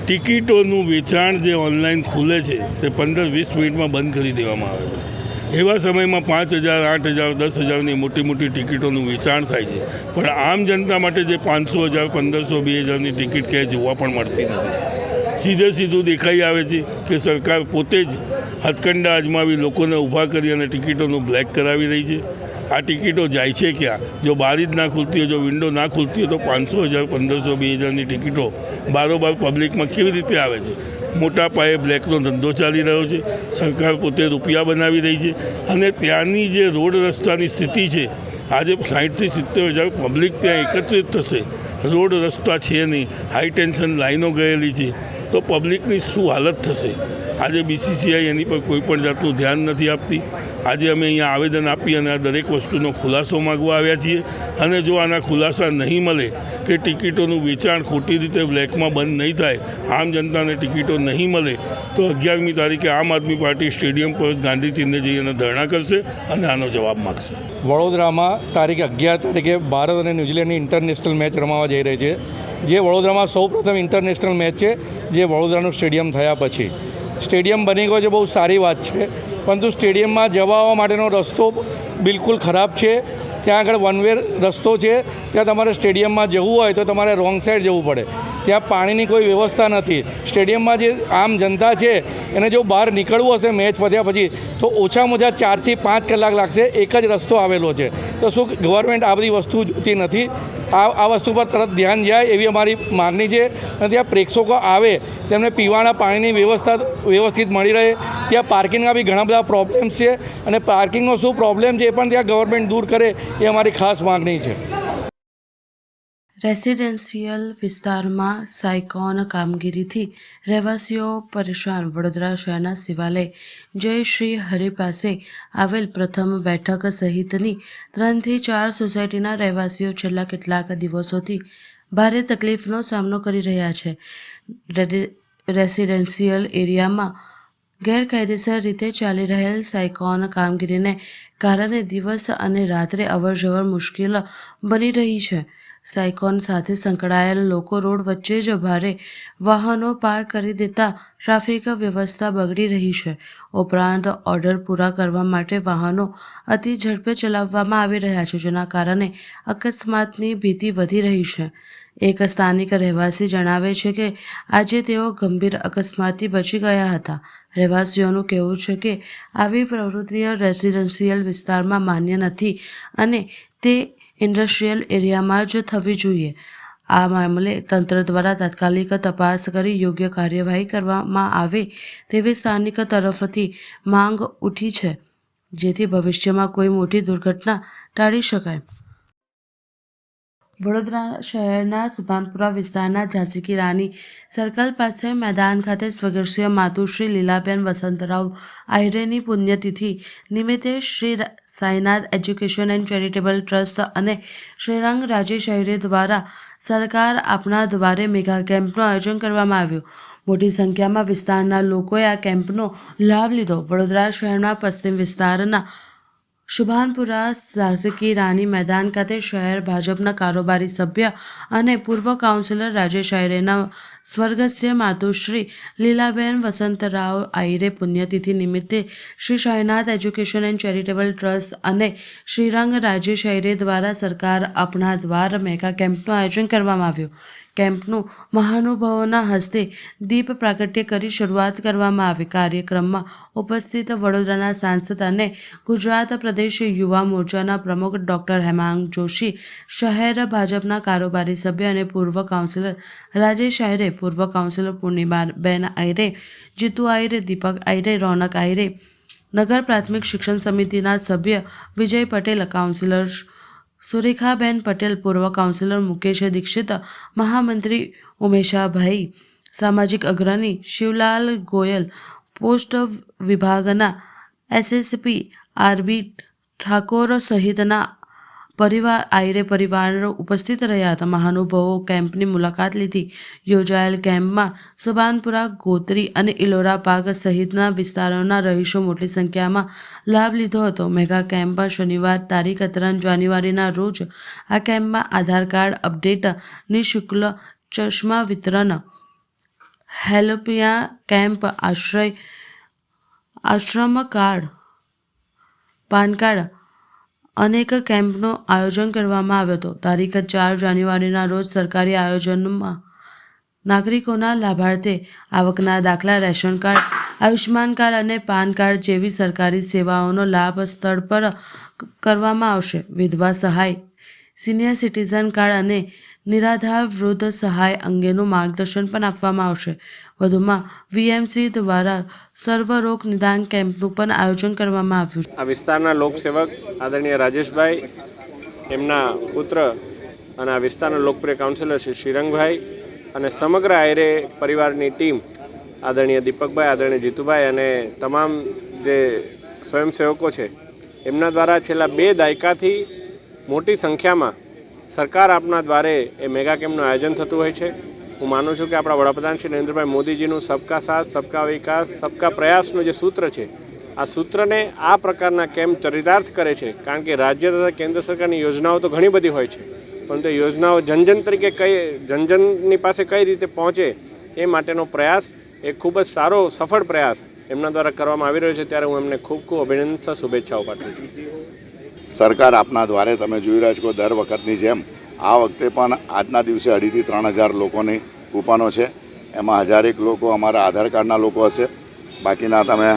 ટિકિટોનું વેચાણ જે ઓનલાઈન ખુલે છે તે 15-20 મિનિટમાં બંધ કરી દેવામાં આવે છે. એવા સમયમાં 5,000, 8,000, 10,000ની મોટી મોટી ટિકિટોનું વેચાણ થાય છે, પણ આમ જનતા માટે જે 500,000, 1,500, 2,000ની ટિકિટ ક્યાંય જોવા પણ મળતી નથી. સીધું દેખાઈ આવે છે કે સરકાર પોતે જ હથકંડા અજમાવી લોકોને ઊભા કરી અને ટિકિટોનું બ્લેક કરાવી રહી છે. આ ટિકિટો જાય છે ક્યાં? જો બારી જ ના ખુલતી હોય, જો વિન્ડો ના ખુલતી હોય, તો 500,000, 1,500, 2,000ની ટિકિટો બારોબાર પબ્લિકમાં કેવી રીતે આવે છે? મોટા પાયે બ્લેકનો ધંધો ચાલી રહ્યો છે. સરકાર પોતે રૂપિયા બનાવી રહી છે અને ત્યાંની જે રોડ રસ્તાની સ્થિતિ છે, આજે 60,000 થી 70,000 પબ્લિક ત્યાં એકત્રિત થશે, રોડ રસ્તા છે નહીં, હાઈ ટેન્શન લાઈનો ગયેલી છે, તો પબ્લિકની શું હાલત થશે? આજે BCCI એની પર કોઈ પણ જાતનું ધ્યાન નથી આપતી. આજે અમે અહીંયા આવેદન આપી અને આ દરેક વસ્તુનો ખુલાસો માગવા આવ્યા છીએ અને જો આના ખુલાસા નહીં મળે કે ટિકિટોનું વેચાણ ખોટી રીતે બ્લેકમાં બંધ નહીં થાય, આમ જનતાને ટિકિટો નહીં મળે, તો 11મી તારીખે આમ આદમી પાર્ટી સ્ટેડિયમ પર ગાંધી ચિહ્ને જઈ અને ધરણા કરશે અને આનો જવાબ માગશે. વડોદરામાં તારીખ 11 તારીખે ભારત અને ન્યૂઝીલેન્ડની ઇન્ટરનેશનલ મેચ રમાવા જઈ રહી છે, જે વડોદરામાં સૌપ્રથમ ઇન્ટરનેશનલ મેચ છે, જે વડોદરાનું સ્ટેડિયમ થયા પછી. સ્ટેડિયમ બની ગયો છે, બહુ સારી વાત છે, પરંતુ સ્ટેડિયમમાં જવા આવવા માટેનો રસ્તો બિલકુલ ખરાબ છે. ત્યાં આગળ વન વે રસ્તો છે, ત્યાં તમારે સ્ટેડિયમમાં જવું હોય તો તમારે રોંગ સાઈડ જવું પડે. ત્યાં પાણીની કોઈ વ્યવસ્થા નથી. સ્ટેડિયમમાં જે આમ જનતા છે એને જો બહાર નીકળવું હશે મેચ પત્યા પછી તો ઓછામાં ઓછા 4 થી 5 કલાક લાગશે. એક જ રસ્તો આવેલો છે. તો શું ગવર્મેન્ટ આ બધી વસ્તુ જોતી નથી? આ વસ્તુ પર તરત ધ્યાન જાય એવી અમારી માગણી છે. અને ત્યાં પ્રેક્ષકો આવે તેમને પીવાના પાણીની વ્યવસ્થિત મળી રહે. ત્યાં પાર્કિંગના બી ઘણા બધા પ્રોબ્લેમ્સ છે અને પાર્કિંગનો શું પ્રોબ્લેમ છે એ પણ ત્યાં ગવર્મેન્ટ દૂર કરે એ અમારી ખાસ માગણી છે. રેસિડેન્શિયલ વિસ્તારમાં સાયકોન કામગીરીથી રહેવાસીઓ પરેશાન. વડોદરા શહેરના શિવાલય જય શ્રી હરિ પાસે આવેલ પ્રથમ બેઠક સહિતની 3 થી 4 સોસાયટીના રહેવાસીઓ છેલ્લા કેટલાક દિવસોથી ભારે તકલીફનો સામનો કરી રહ્યા છે. રેસિડેન્શિયલ એરિયામાં ગેરકાયદેસર રીતે ચાલી રહેલ સાયકોન કામગીરીને કારણે દિવસ અને રાત્રે અવરજવર મુશ્કેલ બની રહી છે. સાયકોન સાથે સંકળાયેલ લોકો રોડ વચ્ચે જ ભારે વાહનો પાર્ક કરી દેતા ટ્રાફિક વ્યવસ્થા બગડી રહી છે. ઉપરાંત ઓર્ડર પૂરા કરવા માટે વાહનો અતિ ઝડપે ચલાવવામાં આવી રહ્યા છે, જેના કારણે અકસ્માતની ભીતિ વધી રહી છે. એક સ્થાનિક રહેવાસી જણાવે છે કે આજે તેઓ ગંભીર અકસ્માતથી બચી ગયા હતા. રહેવાસીઓનું કહેવું છે કે આવી પ્રવૃત્તિઓ રેસિડેન્શિયલ વિસ્તારમાં માન્ય નથી અને તે ઇન્ડસ્ટ્રીયલ એરિયામાં જ થવી જોઈએ. આ મામલે તંત્ર દ્વારા તાત્કાલિક તપાસ કરી યોગ્ય કાર્યવાહી કરવામાં આવે તેવી સ્થાનિક તરફથી માંગ ઉઠી છે, જેથી ભવિષ્યમાં કોઈ મોટી દુર્ઘટના ટાળી શકાય. વડોદરા શહેરના સુભાનપુરા વિસ્તારના ઝાંસી કી રાની સર્કલ પાસે મેદાન ખાતે સ્વર્ગસ્થ માતુશ્રી લીલાબેન વસંતરાવ આહિરેની પુણ્યતિથિ નિમિત્તે Shri Sainath education and charitable trust અને શ્રીરંગ રાજેશ આહિરે દ્વારા સરકાર આપના દ્વારે મેગા કેમ્પનું આયોજન કરવામાં આવ્યું. મોટી સંખ્યામાં વિસ્તારના લોકોએ આ કેમ્પનો લાભ લીધો. વડોદરા શહેરના પશ્ચિમ વિસ્તારના સુભાનપુરા ઝાંસી કી રાની મેદાન ખાતે શહેર ભાજપના કારોબારી સભ્ય અને પૂર્વ કાઉન્સિલર રાજેશ આહિરેના સ્વર્ગસ્થ માતુશ્રી લીલાબેન વસંતરાવ આહિરે પુણ્યતિથિ નિમિત્તે Shri Sainath education and charitable trust અને શ્રીરંગ રાજેશ આહિરે દ્વારા સરકાર આપના દ્વાર મેગા કેમ્પનું આયોજન કરવામાં આવ્યું. કેમ્પનું મહાનુભાવોના હસ્તે દીપ પ્રાગટ્ય કરી શરૂઆત કરવામાં આવી. કાર્યક્રમમાં ઉપસ્થિત વડોદરાના સાંસદ અને ગુજરાત પ્રદેશ યુવા મોરચાના પ્રમુખ ડૉક્ટર હેમાંગ જોશી, શહેર ભાજપના કારોબારી સભ્ય અને પૂર્વ કાઉન્સિલર રાજેશ આહિરે, પૂર્વ કાઉન્સિલર પૂર્ણિમાબેન આહિરે, જીતુ આહિરે, દીપક આહિરે, રોનક આહિરે, નગર પ્રાથમિક શિક્ષણ સમિતિના સભ્ય વિજય પટેલ, કાઉન્સિલર સુરેખાબેન પટેલ, પૂર્વ કાઉન્સિલર મુકેશ દીક્ષિત, મહામંત્રી ઉમેશાભાઈ, સામાજિક અગ્રણી શિવલાલ ગોયલ, પોસ્ટ વિભાગના એસએસપી આરબી ઠાકોર સહિતના આહિરે પરિવાર ઉપસ્થિત રહ્યા હતા. મહાનુભાવો કેમ્પની મુલાકાત લીધી. યોજાયેલ કેમ્પમાં સુભાનપુરા, ગોત્રી અને ઇલોરા પાર્ક સહિતના વિસ્તારોના રહીશો મોટી સંખ્યામાં લાભ લીધો હતો. મેગા કેમ્પમાં શનિવાર તારીખ 3 જાન્યુઆરીના રોજ આ કેમ્પમાં આધાર કાર્ડ અપડેટ, નિઃશુલ્ક ચશ્મા વિતરણ, હેલ્પલાઇન કેમ્પ, આશ્રમ કાર્ડ, પાન કાર્ડ અનેક કેમ્પનું આયોજન કરવામાં આવ્યું હતું. તારીખ 4 જાન્યુઆરીના રોજ સરકારી આયોજનમાં નાગરિકોના લાભાર્થે આવકના દાખલા, રેશન કાર્ડ, આયુષ્માન કાર્ડ અને પાન કાર્ડ જેવી સરકારી સેવાઓનો લાભ સ્થળ પર કરવામાં આવશે. વિધવા સહાય, સિનિયર સિટીઝન કાર્ડ અને નિરાધાર વૃદ્ધ સહાય અંગેનું માર્ગદર્શન પણ આપવામાં આવશે. વધુમાં વીએમસી દ્વારા સર્વરોગ નિદાન કેમ્પનું પણ આયોજન કરવામાં આવ્યું. આ વિસ્તારના લોકસેવક આદરણીય રાજેશભાઈ, એમના પુત્ર અને આ વિસ્તારના લોકપ્રિય કાઉન્સિલર શ્રી શ્રીરંગભાઈ અને સમગ્ર આહિરે પરિવારની ટીમ આદરણીય દીપકભાઈ, આદરણીય જીતુભાઈ અને તમામ જે સ્વયંસેવકો છે એમના દ્વારા છેલ્લા 2 દાયકાથી મોટી સંખ્યામાં સરકાર આપના દ્વારે એ મેગા કેમ્પનું આયોજન થતું હોય છે. હું માનું છું કે આપણા વડાપ્રધાન શ્રી નરેન્દ્રભાઈ મોદીજીનું સબકા સાથ, સબકા વિકાસ, સબકા પ્રયાસનું જે સૂત્ર છે, આ સૂત્રને આ પ્રકારના કેમ્પ ચરિતાર્થ કરે છે. કારણ કે રાજ્ય તથા કેન્દ્ર સરકારની યોજનાઓ તો ઘણી બધી હોય છે, પરંતુ યોજનાઓ જનજન તરીકે જનજનની પાસે કઈ રીતે પહોંચે એ માટેનો પ્રયાસ, એ ખૂબ જ સારો સફળ પ્રયાસ એમના દ્વારા કરવામાં આવી રહ્યો છે. ત્યારે હું એમને ખૂબ ખૂબ અભિનંદન, શુભેચ્છાઓ પાઠવું છું. સરકાર આપના દ્વારે તમે જોઈ રહ્યા છો દર વખતની જેમ આ વખતે પણ આજના દિવસે 2,500 થી 3,000 લોકોની કૂપનો છે. એમાં 1000 લોકો અમારા આધાર કાર્ડના લોકો હશે. બાકીના તમે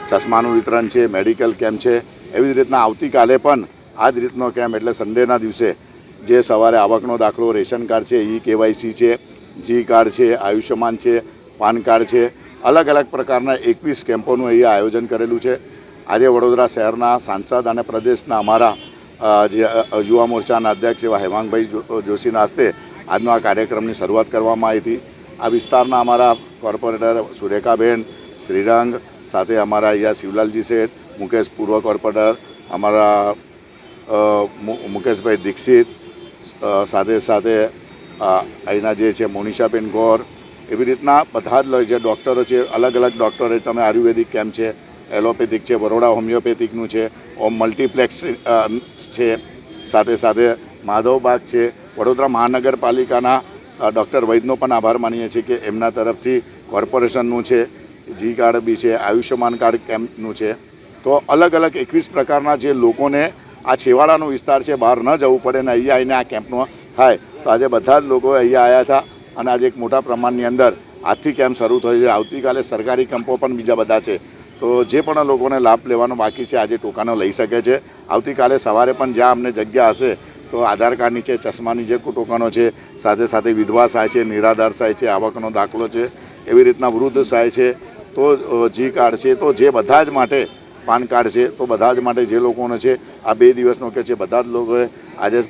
ચશ્માનું વિતરણ છે, મેડિકલ કેમ્પ છે. એવી જ રીતના આવતીકાલે પણ આ જ રીતનો કેમ્પ એટલે સન્ડેના દિવસે જે સવારે આવકનો દાખલો, રેશન કાર્ડ છે, KYC છે, જી કાર્ડ છે, આયુષ્યમાન છે, પાન કાર્ડ છે, અલગ અલગ પ્રકારના 21 કેમ્પોનું અહીંયા આયોજન કરેલું છે. આજે વડોદરા શહેરના સાંસદ અને પ્રદેશના અમારા જે યુવા મોરચાના અધ્યક્ષ એવા હેમાંગભાઈ જોશીના હસ્તે આજનો આ કાર્યક્રમની શરૂઆત કરવામાં આવી હતી. આ વિસ્તારના અમારા કોર્પોરેટર સુરેખાબેન, શ્રીરંગ, સાથે અમારા અહીંયા શિવલાલજી શેઠ, મુકેશ પૂર્વ કોર્પોરેટર, અમારા મુકેશભાઈ દીક્ષિત, સાથે સાથે અહીંના જે છે મોનિષાબેન ગોર, એવી રીતના બધા જ જે ડૉક્ટરો છે, અલગ અલગ ડૉક્ટરો, તમે આયુર્વેદિક કેમ્પ છે, એલોપેથિક છે, બરોડા હોમિયોપેથિકનું છે, ઓમ મલ્ટીપ્લેક્સ છે, સાથે સાથે માધવબાગ છે. વડોદરા મહાનગરપાલિકાના ડૉક્ટર વૈદનો પણ આભાર માનીએ છીએ કે એમના તરફથી કોર્પોરેશનનું છે, જી કાર્ડ બી છે, આયુષ્યમાન કાર્ડ કેમ્પનું છે. તો અલગ અલગ 21 પ્રકારના જે લોકોને આ છેવાડાનો વિસ્તાર છે, બહાર ન જવું પડે ને અહીંયા આવીને આ કેમ્પનો થાય. તો આજે બધા જ લોકો અહીંયા આવ્યા હતા અને આજે એક મોટા પ્રમાણની અંદર આજથી કેમ્પ શરૂ થયો છે. આવતીકાલે સરકારી કેમ્પો પણ બીજા બધા છે. તો જે પણ લોકોને લાભ લેવાનો બાકી છે આજે ટોકનો લઈ શકે છે. આવતીકાલે સવારે પણ જ્યાં અમને જગ્યા હશે તો આધાર કાર્ડની છે, ચશ્માની જે ટોકનો છે, સાથે સાથે વિધવા સહાય છે, નિરાધાર સહાય છે, આવકનો દાખલો છે, એવી રીતના વૃદ્ધ સહાય છે, તો જી કાર્ડ છે, તો જે બધા જ માટે પાન કાર્ડ છે, તો બધા જ માટે જે લોકોને છે આ 2 દિવસનો કે છે બધા જ લોકોએ આજે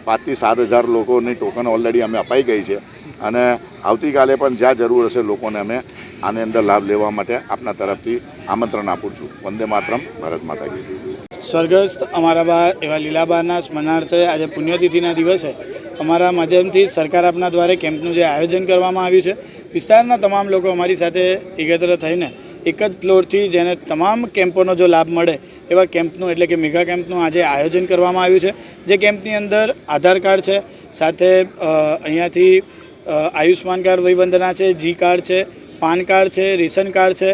5 થી 7 હજાર લોકોની ટોકન ઓલરેડી અમે અપાઈ ગઈ છે. અને આવતીકાલે પણ જ્યાં જરૂર હશે લોકોને અમે આની અંદર લાભ લેવા માટે આપના તરફથી આમંત્રણ આપું છું. વંદે માતરમ, ભારત માતા કી જય. સ્વર્ગસ્થ અમારા બા એવા લીલાબાના સ્મરણાર્થે આજે પુણ્યતિથિના દિવસે અમારા માધ્યમથી સરકાર આપના દ્વારા કેમ્પનું જે આયોજન કરવામાં આવ્યું છે, વિસ્તારના તમામ લોકો અમારી સાથે એકત્ર થઈને એક જ ફ્લોરથી જેને તમામ કેમ્પોનો જો લાભ મળે એવા કેમ્પનું એટલે કે મેગા કેમ્પનું આજે આયોજન કરવામાં આવ્યું છે. જે કેમ્પની અંદર આધાર કાર્ડ છે, સાથે અહીંયાથી આયુષ્માન કાર્ડ વયવંદના છે, જી કાર્ડ છે, પાન કાર્ડ છે, રેશન કાર્ડ છે,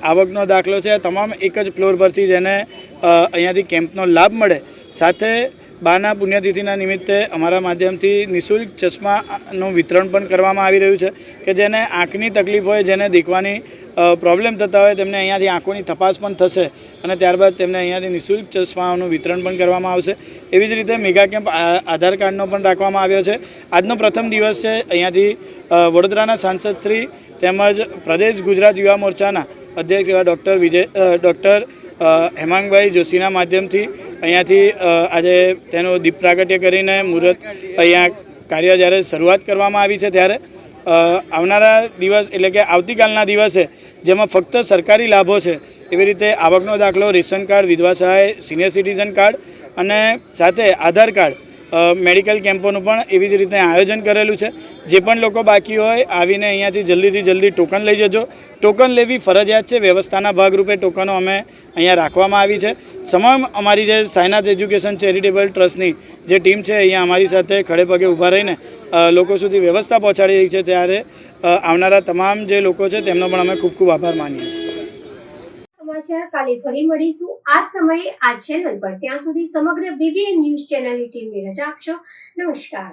આવકનો દાખલો છે, તમામ એક જ ફ્લોર પરથી જેને અહીંયાથી કેમ્પનો લાભ મળે. સાથે બાના પુણ્યતિથિના નિમિત્તે અમારા માધ્યમથી નિઃશુલ્ક ચશ્માનું વિતરણ પણ કરવામાં આવી રહ્યું છે કે જેને આંખની તકલીફ હોય, જેને દેખવાની પ્રોબ્લેમ થતા હોય, તેમને અહીંયાથી આંખોની તપાસ પણ થશે અને ત્યારબાદ તેમને અહીંયાથી નિઃશુલ્ક ચશ્માઓનું વિતરણ પણ કરવામાં આવશે. એવી જ રીતે મેગા કેમ્પ આધાર કાર્ડનો પણ રાખવામાં આવ્યો છે. આજનો પ્રથમ દિવસ છે. અહીંયાથી વડોદરાના સાંસદ શ્રી તેમજ પ્રદેશ ગુજરાત યુવા મોરચાના અધ્યક્ષ એવા ડૉક્ટર હેમાંગભાઈ જોશીના માધ્યમથી અહીંયાથી આજે તેનું દીપ પ્રાગટ્ય કરીને મુહૂર્ત અહીંયા કાર્ય જ્યારે શરૂઆત કરવામાં આવી છે ત્યારે આવનારા દિવસ એટલે કે આવતીકાલના દિવસે જેમાં ફક્ત સરકારી લાભો છે, એવી રીતે આવકનો દાખલો, રેશન કાર્ડ, વિધવા સહાય, સિનિયર સિટીઝન કાર્ડ અને સાથે આધાર કાર્ડ, મેડિકલ કેમ્પોનું પણ એવી જ રીતે આયોજન કરેલું છે. જે પણ લોકો બાકી હોય આવીને અહીંયાથી જલ્દીથી જલ્દી ટોકન લઈ જજો. ટોકન લેવી ફરજિયાત છે. વ્યવસ્થાના ભાગરૂપે ટોકનો અમે અહીંયા રાખવામાં આવી છે. તમામ અમારી જે સાયનાથ એજ્યુકેશન ચેરિટેબલ ટ્રસ્ટની જે ટીમ છે અહીંયા અમારી સાથે ખડે પગે ઊભા રહીને લોકો સુધી વ્યવસ્થા પહોંચાડી રહી છે. ત્યારે આવનારા તમામ જે લોકો છે તેમનો પણ અમે ખૂબ ખૂબ આભાર માનીએ છીએ. સમાચાર કાલે ફરી મળીશું આ સમયે આ ચેનલ પર. ત્યાં સુધી સમગ્ર BBN ન્યૂઝ ચેનલની ટીમને રજા આપશો. નમસ્કાર.